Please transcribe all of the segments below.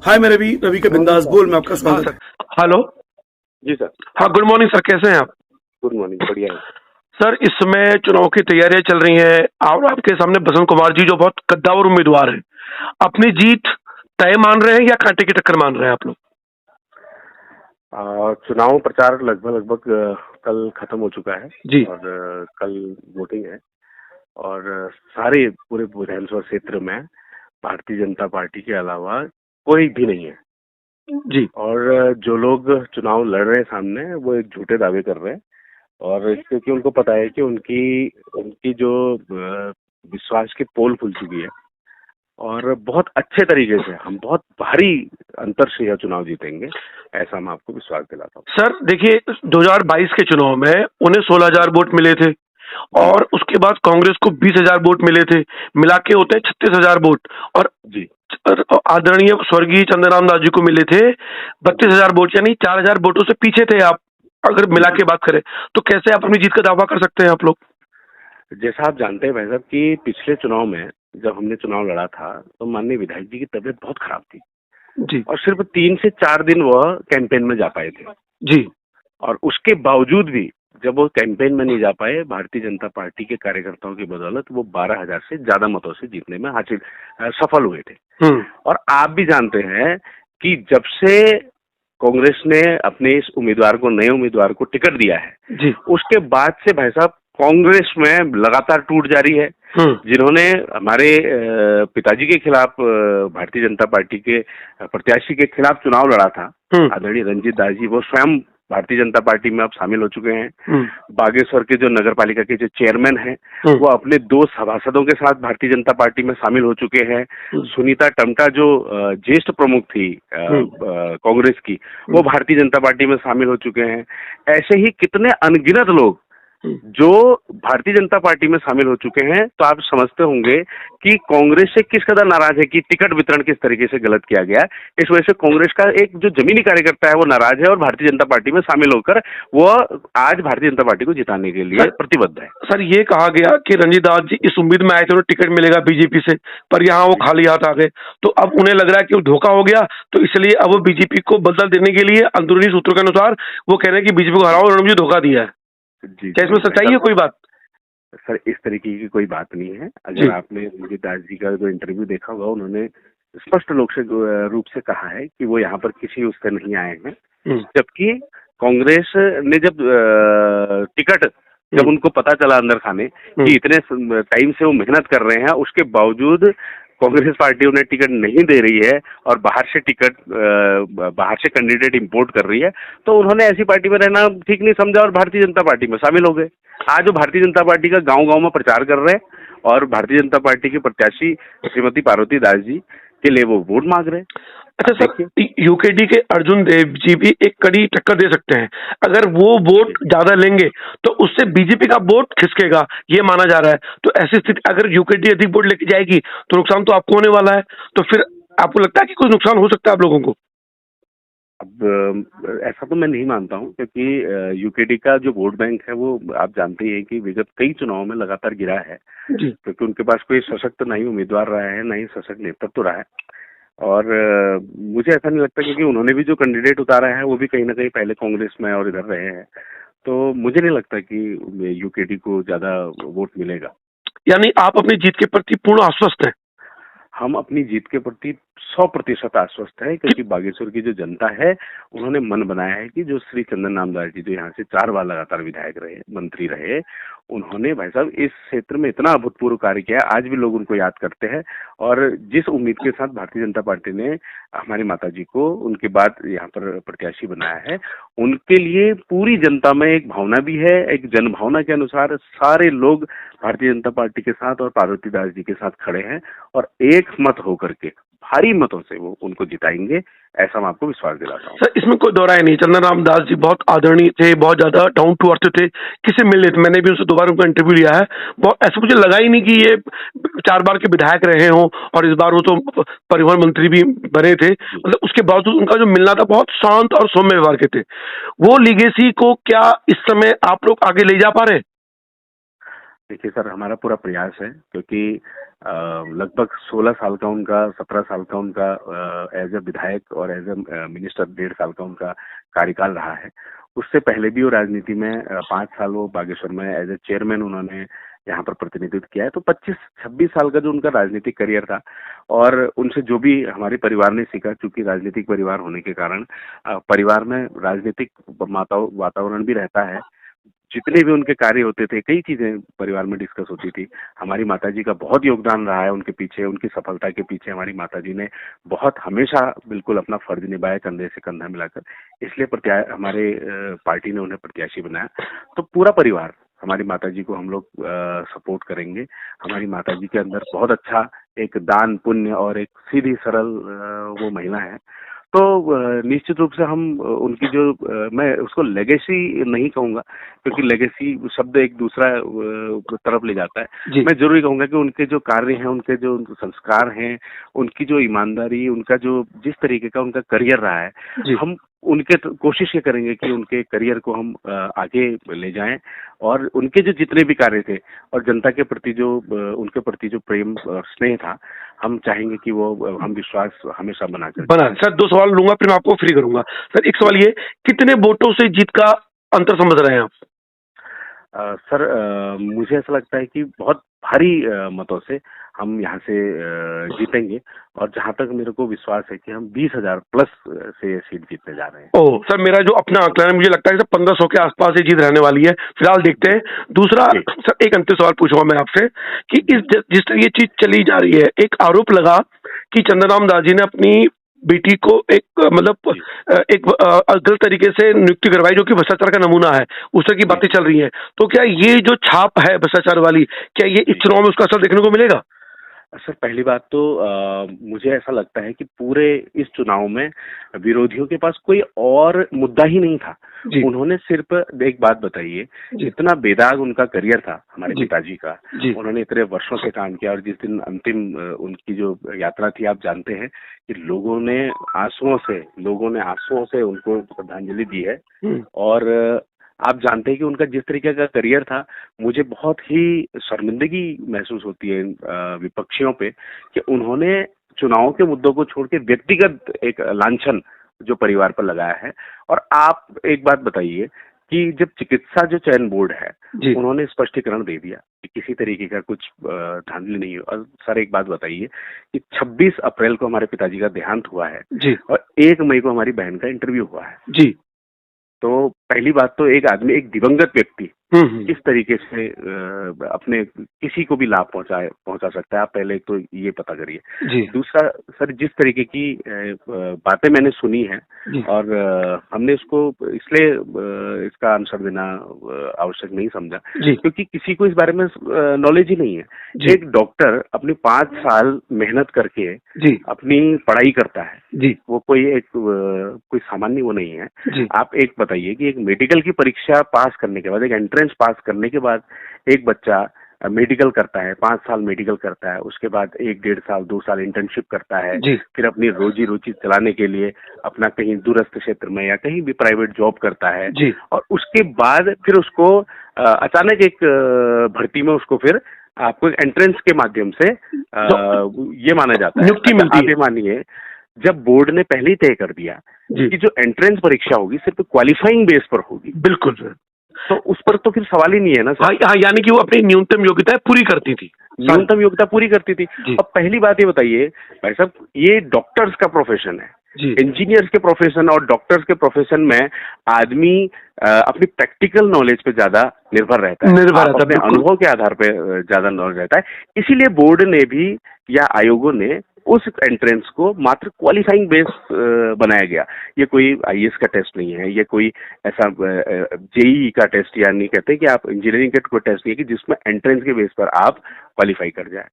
हाय मैं रवि रवि के बिंदास बोल में आपका हाँ स्वागत है। सर। हेलो। जी सर। हाँ, गुड मॉर्निंग सर, कैसे हैं आप? गुड मॉर्निंग, बढ़िया है। सर, इस समय चुनाव की तैयारियां चल रही हैं और आपके सामने बसंत कुमार जी जो बहुत कद्दावर उम्मीदवार हैं, अपनी जीत तय मान रहे हैं या कांटे की टक्कर मान रहे हैं आप लोग? चुनाव प्रचार लगभग कल खत्म हो चुका है जी। और कल वोटिंग है और सारे पूरे विधानसभा क्षेत्र में भारतीय जनता पार्टी के अलावा कोई भी नहीं है जी। और जो लोग चुनाव लड़ रहे हैं सामने वो एक झूठे दावे कर रहे हैं और क्योंकि उनको पता है कि उनकी उनकी जो विश्वास की पोल खुल चुकी है और बहुत अच्छे तरीके से हम बहुत भारी अंतर से यह चुनाव जीतेंगे, ऐसा मैं आपको विश्वास दिलाता हूँ। सर देखिए, 2022 के चुनाव में उन्हें 16,000 वोट मिले थे और उसके बाद कांग्रेस को 20,000 वोट मिले थे, मिला के होते हैं 36,000 वोट। और जी। आदरणीय स्वर्गीय चंद्रराम दास जी को मिले थे 32,000 वोट, यानी 4,000 वोटों से पीछे थे आप, अगर मिला के बात करें तो। कैसे आप अपनी जीत का दावा कर सकते हैं आप लोग? जैसा आप जानते हैं भाई साहब कि पिछले चुनाव में जब हमने चुनाव लड़ा था तो माननीय विधायक जी की तबीयत बहुत खराब थी जी। और सिर्फ 3 से 4 दिन वह कैंपेन में जा पाए थे। जी। और उसके बावजूद भी जब वो कैंपेन में नहीं जा पाए, भारतीय जनता पार्टी के कार्यकर्ताओं की बदौलत वो 12,000 से ज्यादा मतों से जीतने में सफल हुए थे। और आप भी जानते हैं कि जब से कांग्रेस ने अपने इस उम्मीदवार को, नए उम्मीदवार को टिकट दिया है जी, उसके बाद से भाई साहब कांग्रेस में लगातार टूट जारी है। जिन्होंने हमारे पिताजी के खिलाफ, भारतीय जनता पार्टी के प्रत्याशी के खिलाफ चुनाव लड़ा था, आदरणीय रंजीत दास जी, वो स्वयं भारतीय जनता पार्टी में अब शामिल हो चुके हैं। बागेश्वर के जो नगर पालिका के जो चेयरमैन हैं वो अपने 2 सभासदों के साथ भारतीय जनता पार्टी में शामिल हो चुके हैं। सुनीता टमटा जो ज्येष्ठ प्रमुख थी कांग्रेस की, वो भारतीय जनता पार्टी में शामिल हो चुके हैं। ऐसे ही कितने अनगिनत लोग जो भारतीय जनता पार्टी में शामिल हो चुके हैं। तो आप समझते होंगे कि कांग्रेस से किस कदर नाराज है कि टिकट वितरण किस तरीके से गलत किया गया। इस वजह से कांग्रेस का एक जो जमीनी कार्यकर्ता है वो नाराज है और भारतीय जनता पार्टी में शामिल होकर वो आज भारतीय जनता पार्टी को जिताने के लिए प्रतिबद्ध है। सर, ये कहा गया कि रंजीत दास जी इस उम्मीद में आए थे उन्हें टिकट मिलेगा बीजेपी से, पर यहाँ वो खाली हाथ आ गए, तो अब उन्हें लग रहा है कि वो धोखा हो गया, तो इसलिए अब वो बीजेपी को बदला देने के लिए अंदरूनी सूत्रों के अनुसार वो कह रहे हैं कि बीजेपी को हराओ, उन्होंने मुझे धोखा दिया है। जी, क्या इसमें सच्चाई है कोई बात? सर, इस तरीके की कोई बात नहीं है। अगर आपने रंजीत दास जी का जो इंटरव्यू देखा होगा, उन्होंने स्पष्ट रूप से कहा है कि वो यहाँ पर किसी उससे नहीं आए हैं। जबकि कांग्रेस ने जब उनको पता चला अंदर खाने कि इतने टाइम से वो मेहनत कर रहे हैं, उसके बावजूद कांग्रेस पार्टी उन्हें टिकट नहीं दे रही है और बाहर से कैंडिडेट इंपोर्ट कर रही है, तो उन्होंने ऐसी पार्टी में रहना ठीक नहीं समझा और भारतीय जनता पार्टी में शामिल हो गए। आज वो भारतीय जनता पार्टी का गांव-गांव में प्रचार कर रहे हैं और भारतीय जनता पार्टी के प्रत्याशी श्रीमती पार्वती दास जी के लिए वो वोट मांग रहे हैं। अच्छा सर, यूकेडी के अर्जुन देव जी भी एक कड़ी टक्कर दे सकते हैं। अगर वो वोट ज्यादा लेंगे तो उससे बीजेपी का वोट खिसकेगा, ये माना जा रहा है। तो ऐसी स्थिति, अगर यूकेडी अधिक वोट लेके जाएगी तो नुकसान तो आपको होने वाला है, तो फिर आपको लगता है कि कुछ नुकसान हो सकता है आप लोगों को? अब ऐसा तो मैं नहीं मानता हूं, क्योंकि यूकेडी का जो वोट बैंक है वो आप जानते ही हैं कि विगत कई चुनावों में लगातार गिरा है, क्योंकि उनके पास कोई सशक्त नहीं उम्मीदवार रहा है, नहीं सशक्त नेतृत्व रहा है। और मुझे ऐसा नहीं लगता, क्योंकि उन्होंने भी जो कैंडिडेट उतारा है वो भी कहीं ना कहीं पहले कांग्रेस में और इधर रहे हैं, तो मुझे नहीं लगता कि यूकेडी को ज्यादा वोट मिलेगा। यानी आप अपनी जीत के प्रति पूर्ण आश्वस्त हैं? हम अपनी जीत के प्रति 100% आश्वस्त है, क्योंकि बागेश्वर की जो जनता है उन्होंने मन बनाया है कि जो श्री चंदन राम दास जी जो यहाँ से 4 बार लगातार विधायक रहे, मंत्री रहे, उन्होंने भाई साहब इस क्षेत्र में इतना अभूतपूर्व कार्य किया है। आज भी लोग उनको याद करते हैं और जिस उम्मीद के साथ भारतीय जनता पार्टी ने हमारी माता जी को उनके बाद यहाँ पर प्रत्याशी बनाया है, उनके लिए पूरी जनता में एक भावना भी है। एक जन भावना के अनुसार सारे लोग भारतीय जनता पार्टी के साथ और पार्वती दास जी के साथ खड़े हैं और एक मत होकर के भारी मतों से वो उनको जिताएंगे, ऐसा मैं आपको विश्वास दिलाता हूँ। सर, इसमें कोई दोहराय नहीं, चंदन राम दास जी बहुत आदरणीय थे, बहुत ज्यादा डाउन टू अर्थ थे, किसी मिल लेते। मैंने भी उनसे 2 बार उनका इंटरव्यू लिया है। बहुत ऐसा मुझे लगा ही नहीं कि ये 4 बार के विधायक रहे हों और इस बार वो तो परिवहन मंत्री भी बने थे। मतलब उसके बावजूद उनका जो मिलना था बहुत शांत और सौम्य व्यवहार के थे। वो लीगेसी को क्या इस समय आप लोग आगे ले जा पा रहे हैं? देखिए सर, हमारा पूरा प्रयास है, क्योंकि लगभग 16 साल का उनका, 17 साल का उनका एज ए विधायक और एज ए मिनिस्टर 1.5 साल का उनका कार्यकाल रहा है। उससे पहले भी वो राजनीति में 5 साल वो बागेश्वर में एज ए चेयरमैन उन्होंने यहाँ पर प्रतिनिधित्व किया है। तो 25-26 साल का जो उनका राजनीतिक करियर था, और उनसे जो भी हमारे परिवार ने सीखा, क्योंकि राजनीतिक परिवार होने के कारण परिवार में राजनीतिक वातावरण भी रहता है। जितने भी उनके कार्य होते थे, कई चीजें परिवार में डिस्कस होती थी। हमारी माताजी का बहुत योगदान रहा है उनके पीछे, उनकी सफलता के पीछे हमारी माताजी ने बहुत हमेशा बिल्कुल अपना फर्ज निभाया, कंधे से कंधा मिलाकर। इसलिए हमारे पार्टी ने उन्हें प्रत्याशी बनाया। तो पूरा परिवार हमारी माताजी को हम लोग सपोर्ट करेंगे। हमारी माताजी के अंदर बहुत अच्छा एक दान पुण्य और एक सीधी सरल वो महिला है। तो निश्चित रूप से हम उनकी जो मैं उसको लेगेसी नहीं कहूंगा, क्योंकि लेगेसी शब्द एक दूसरा तरफ ले जाता है। मैं जरूर कहूंगा कि उनके जो कार्य हैं, उनके जो संस्कार हैं, उनकी जो ईमानदारी, उनका जो जिस तरीके का उनका करियर रहा है, हम उनके कोशिश ये करेंगे कि उनके करियर को हम आगे ले जाएं, और उनके जो जितने भी कार्य थे और जनता के प्रति जो उनके प्रति जो प्रेम और स्नेह था, हम चाहेंगे कि वो हम विश्वास हमेशा बना सर 2 सवाल लूंगा, फिर मैं आपको फ्री करूंगा। सर एक सवाल ये, कितने वोटों से जीत का अंतर समझ रहे हैं आप? सर मुझे ऐसा लगता है कि बहुत भारी मतों से हम यहाँ से जीतेंगे, और जहाँ तक मेरे को विश्वास है कि हम 20,000 प्लस से सीट जीतने जा रहे हैं। ओह सर, मेरा जो अपना आंकलन है, मुझे लगता है कि 1500 के आसपास ही जीत रहने वाली है। फिलहाल देखते हैं। दूसरा सर, एक अंतिम सवाल पूछूंगा मैं आपसे कि जिस तरह ये चीज चली जा रही है, एक आरोप लगा कि चंद्रराम दास जी ने अपनी बेटी को एक गलत तरीके से नियुक्ति करवाई, जो कि भ्रष्टाचार का नमूना है। उस तरह की बातें चल रही हैं। तो क्या ये जो छाप है भ्रष्टाचार वाली, क्या ये इस चुनाव में उसका असर देखने को मिलेगा? सर पहली बात तो मुझे ऐसा लगता है कि पूरे इस चुनाव में विरोधियों के पास कोई और मुद्दा ही नहीं था। उन्होंने सिर्फ एक बात बताइए, इतना बेदाग उनका करियर था हमारे पिताजी का, उन्होंने इतने वर्षों से काम किया, और जिस दिन अंतिम उनकी जो यात्रा थी, आप जानते हैं कि लोगों ने आंसुओं से उनको श्रद्धांजलि दी है। और आप जानते हैं कि उनका जिस तरीके का करियर था, मुझे बहुत ही शर्मिंदगी महसूस होती है विपक्षियों पे कि उन्होंने चुनाव के मुद्दों को छोड़ के व्यक्तिगत एक लांछन जो परिवार पर लगाया है। और आप एक बात बताइए कि जब चिकित्सा जो चयन बोर्ड है, उन्होंने स्पष्टीकरण दे दिया कि किसी तरीके का कुछ धांधली नहीं है। और सर एक बात बताइए कि 26 अप्रैल को हमारे पिताजी का देहांत हुआ है, और 1 मई को हमारी बहन का इंटरव्यू हुआ है। तो पहली बात तो एक आदमी, एक दिवंगत व्यक्ति किस तरीके से अपने किसी को भी लाभ पहुंचा सकता है, आप पहले तो ये पता करिए। दूसरा सर, जिस तरीके की बातें मैंने सुनी है, और हमने इसको इसलिए इसका आंसर देना आवश्यक नहीं समझा क्योंकि किसी को इस बारे में नॉलेज ही नहीं है। एक डॉक्टर अपनी 5 साल मेहनत करके अपनी पढ़ाई करता है, वो कोई सामान्य वो नहीं है। आप एक बताइए कि एक मेडिकल की परीक्षा पास करने के बाद, एक एंट्रेंस पास करने के बाद, एक बच्चा मेडिकल करता है, 5 साल मेडिकल करता है, उसके बाद 1-1.5 साल 2 साल इंटर्नशिप करता है, फिर अपनी रोजी रोटी चलाने के लिए अपना कहीं दूरस्थ क्षेत्र में या कहीं भी प्राइवेट जॉब करता है, और उसके बाद फिर उसको अचानक एक भर्ती में उसको फिर आपको एंट्रेंस के माध्यम से ये माना जाता है, आप ये मानिए जब बोर्ड ने पहले ही तय कर दिया कि जो एंट्रेंस परीक्षा होगी सिर्फ क्वालिफाइंग बेस पर होगी, बिल्कुल सर, तो उस पर तो फिर सवाल ही नहीं है ना सर। हाँ, यानी कि वो अपनी न्यूनतम योग्यता पूरी करती थी, अब पहली बात ये बताइए भाई साहब, ये डॉक्टर्स का प्रोफेशन है, इंजीनियर्स के प्रोफेशन और डॉक्टर्स के प्रोफेशन में आदमी अपनी प्रैक्टिकल नॉलेज पे ज्यादा निर्भर रहता है, अपने अनुभव के आधार पे ज्यादा नॉलेज रहता है। इसीलिए बोर्ड ने भी या आयोगों ने उस एंट्रेंस को मात्र क्वालिफाइंग बेस बनाया गया। ये कोई आईएएस का टेस्ट नहीं है, ये कोई ऐसा जेईई का टेस्ट, यानी कहते हैं कि आप इंजीनियरिंग का कोई टेस्ट नहीं है कि जिसमें एंट्रेंस के बेस पर आप क्वालिफाई कर जाए।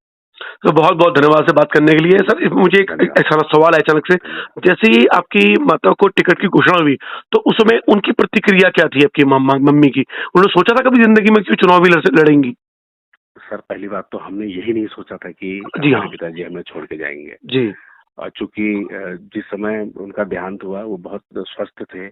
तो बहुत बहुत धन्यवाद से बात करने के लिए। सर मुझे एक ऐसा सवाल है अचानक से, जैसे ही आपकी माता को टिकट की घोषणा हुई तो उस समय उनकी प्रतिक्रिया क्या थी आपकी मम्मी की? उन्होंने सोचा था कभी जिंदगी में कि चुनाव भी लड़ेंगी? सर पहली बात तो हमने यही नहीं सोचा था कि हमारे पिताजी हमें छोड़ के जाएंगे। चूंकि जिस समय उनका देहांत हुआ वो बहुत स्वस्थ थे।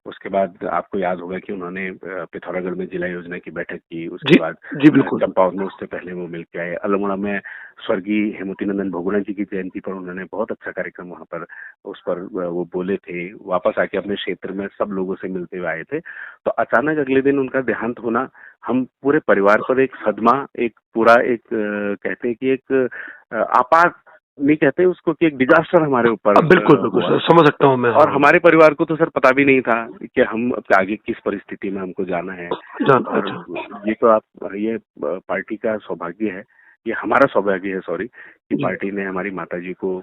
उसके बाद आपको याद होगा कि उन्होंने पिथौरागढ़ में जिला योजना की बैठक की। उसके बाद जी बिल्कुल। चंपावत में उससे पहले वो मिलके आए। अल्मोड़ा में स्वर्गीय हेमवती नंदन बहुगुणा जी की जयंती पर उन्होंने बहुत अच्छा कार्यक्रम वहां पर उस पर वो बोले थे। वापस आके अपने क्षेत्र में सब लोगों से मिलते हुए आए थे। तो अचानक अगले दिन उनका देहांत होना हम पूरे परिवार पर एक सदमा, एक पूरा एक कहते हैं कि एक आपात नहीं कहते उसको कि एक डिजास्टर हमारे ऊपर बिल्कुल बिल्कुल सर, समझ सकता हूँ मैं। और हमारे परिवार को तो सर पता भी नहीं था कि हम अब आगे किस परिस्थिति में हमको जाना है। और ये तो ये पार्टी का सौभाग्य है, ये हमारा सौभाग्य है सॉरी, कि पार्टी ने हमारी माताजी को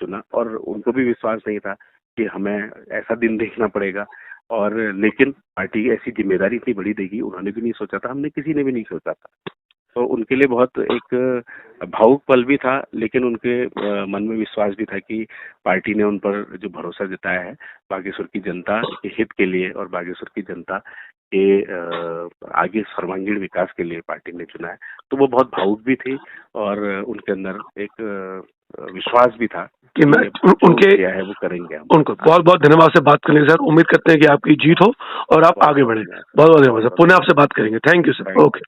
चुना। और उनको भी विश्वास नहीं था कि हमें ऐसा दिन देखना पड़ेगा। और लेकिन पार्टी ऐसी जिम्मेदारी इतनी बड़ी देगी उन्होंने भी नहीं सोचा था, हमने किसी ने भी नहीं सोचा था। तो उनके लिए बहुत एक भावुक पल भी था, लेकिन उनके मन में विश्वास भी था कि पार्टी ने उन पर जो भरोसा जताया है बागेश्वर की जनता के हित के लिए और बागेश्वर की जनता के आगे सर्वांगीण विकास के लिए पार्टी ने चुना है। तो वो बहुत भावुक भी थी और उनके अंदर एक विश्वास भी था कि मैं उनके क्या है वो करेंगे हम। उनको बहुत बहुत धन्यवाद से बात करने सर। उम्मीद करते हैं कि आपकी जीत हो और आप आगे बढ़े। बहुत बहुत धन्यवाद सर। पुनः आपसे बात करेंगे। Thank you sir. ओके।